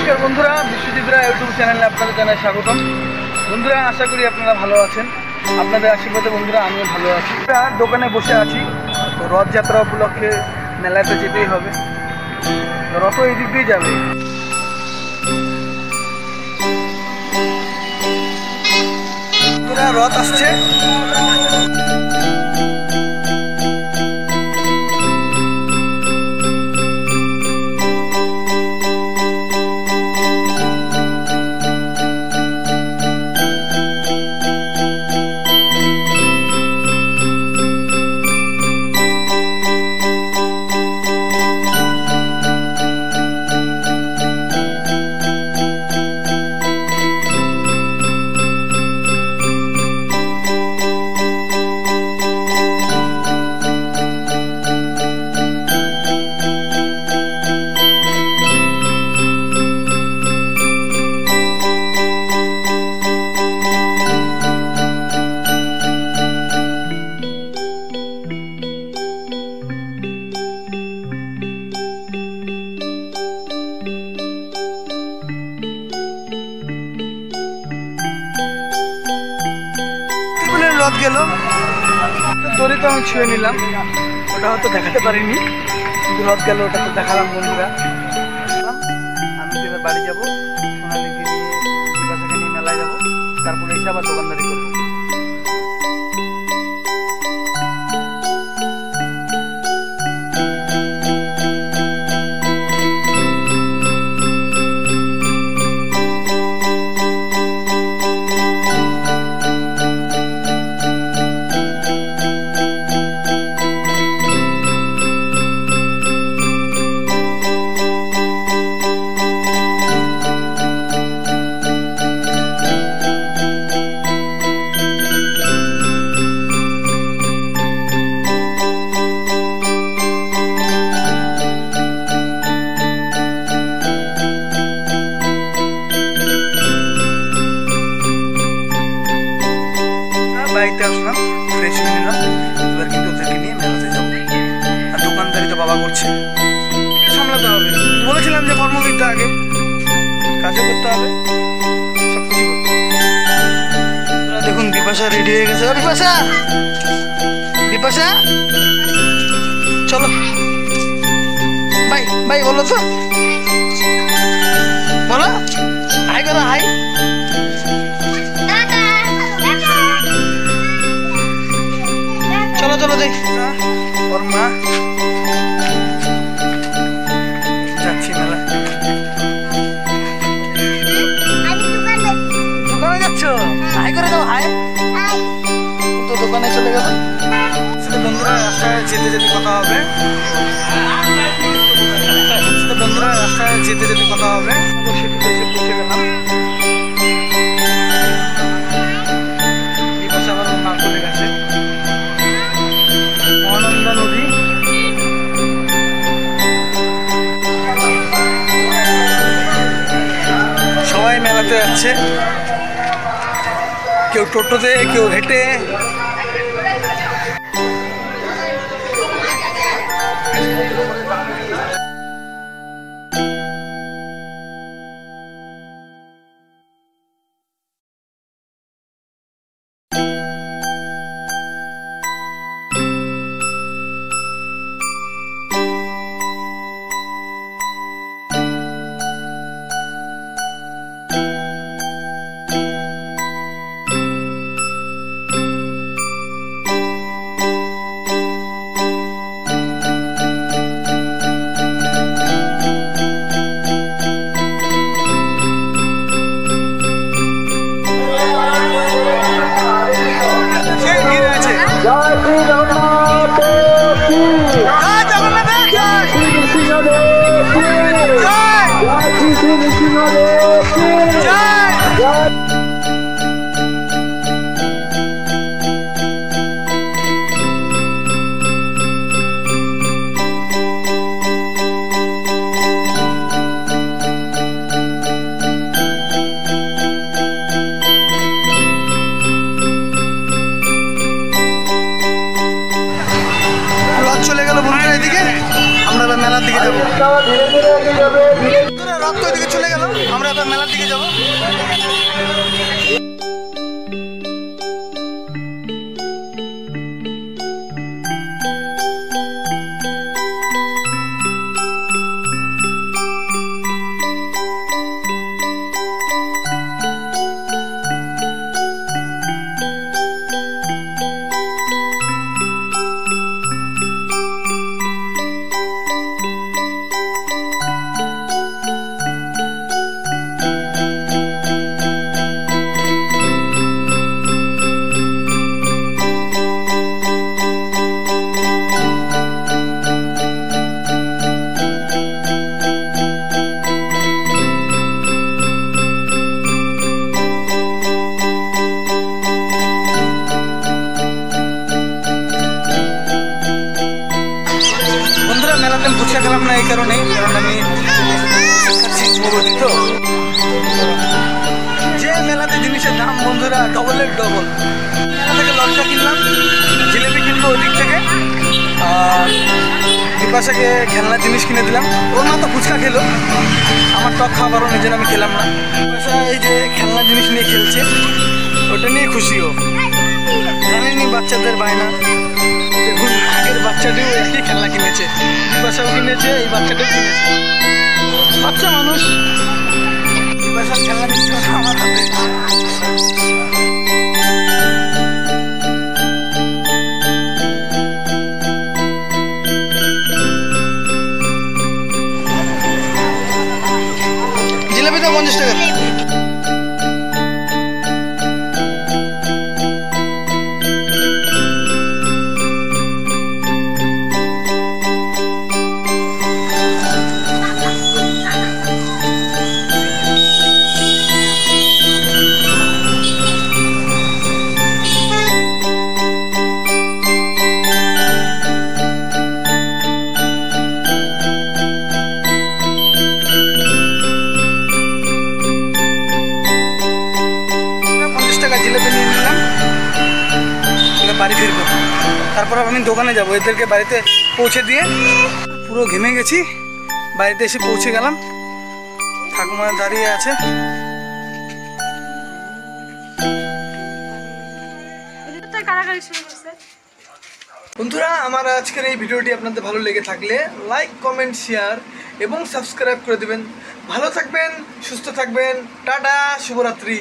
নমস্কার বন্ধুরা, বিশ্বজিৎ রায় ইউটিউব চ্যানেলে আপনাদের জানাই স্বাগতম। বন্ধুরা, আশা করি আপনারা ভালো আছেন। আপনাদের আশীর্বাদে বন্ধুরা আমিও ভালো আছি। দোকানে বসে আছি, তো রথযাত্রা উপলক্ষে মেলাতে যেতেই হবে। রথ এই দিক দিয়ে যাবে। রথ আসছে। রথ গেল, দড়ি তো আমি ছুঁয়ে নিলাম, ওটা হয়তো দেখাতে পারিনি, কিন্তু রথ গেল, ওটা তো দেখালাম বন্ধুরা। আমি তো এবার বাড়ি যাবো, সোনালিকে নিয়ে বাসাকে নিয়ে মেলায় যাবো, তারপরে এসে আবার দোকানদারি করবো। বাড়িতে আসলাম, ফ্রেশ হয়ে নিলাম, এবার কিন্তু ওদেরকে নিয়ে মেলাতে যাবো। আর দোকানদারি তো বাবা করছে, সামলাতে হবে। বলেছিলাম যে কর্মবিদ্যা আগে, কাজও করতে হবে, সবকিছু করতে হবে। দেখুন বিপাশা রেডি হয়ে গেছে। বিপাশা, বিপাশা চলো ভাই, ভাই বলো তো, বলো হাই করো, হাই। চলো চলো যাই, ওর মা যাচ্ছি মেলা। দোকানে যাচ্ছ? হাই করে দাও, হাই। তো দোকানে চলে গেল। বন্ধুরা, রাস্তায় যেতে যেতে কথা হবে। বন্ধুরা, রাস্তায় যেতে যেতে কথা হবে। সেতুতে এসে পৌঁছে গেলাম। এই পাশে আবার মা চলে গেছে। মহানন্দা নদী, সবাই মেলাতে যাচ্ছে, কেউ টোটোতে, কেউ হেঁটে। চলে গেল, আমরা এবার মেলার দিকে যাবো। মেলাতে ফুচকা খেলাম না এই কারণেই, কারণ আমি তো যে মেলাতে জিনিসের দাম বন্ধুরা ডবলের ডবল। মেলা থেকে লঙ্কা কিনলাম, জিলেপি কিনবো ওই দিক থেকে, আর বিপাশাকে খেলনা জিনিস কিনে দিলাম। ওর মা তো ফুচকা খেলো, আমার টক খাওয়া বারণ, এই জন্য আমি খেলাম না। বিপাশা এই যে খেলনা জিনিস নিয়ে খেলছে, ওটা নিয়ে খুশিও। জানেনি বাচ্চাদের বায়না, দেখুন আগের বাচ্চাটিও একই খেলনা কিনেছে, বিপাশাও কিনেছে, এই বাচ্চাটাও কিনেছে। বাচ্চা মানুষ, বিপাশার খেলনা দিচ্ছে আমার হাতে। জিলাপিটা 50 টাকা। জিলেপি নিয়ে নিলাম, বাড়ি ফিরবো, তারপর আমি দোকানে যাবো। এদেরকে বাড়িতে পৌঁছে দিয়ে পুরো ঘেমে গেছি, বাড়িতে এসে পৌঁছে গেলাম। ঠাকুমা দাঁড়িয়ে আছে। বন্ধুরা, আমার আজকের এই ভিডিওটি আপনাদের ভালো লেগে থাকলে লাইক, কমেন্ট, শেয়ার এবং সাবস্ক্রাইব করে দেবেন। ভালো থাকবেন, সুস্থ থাকবেন, টাটা, শুভরাত্রি।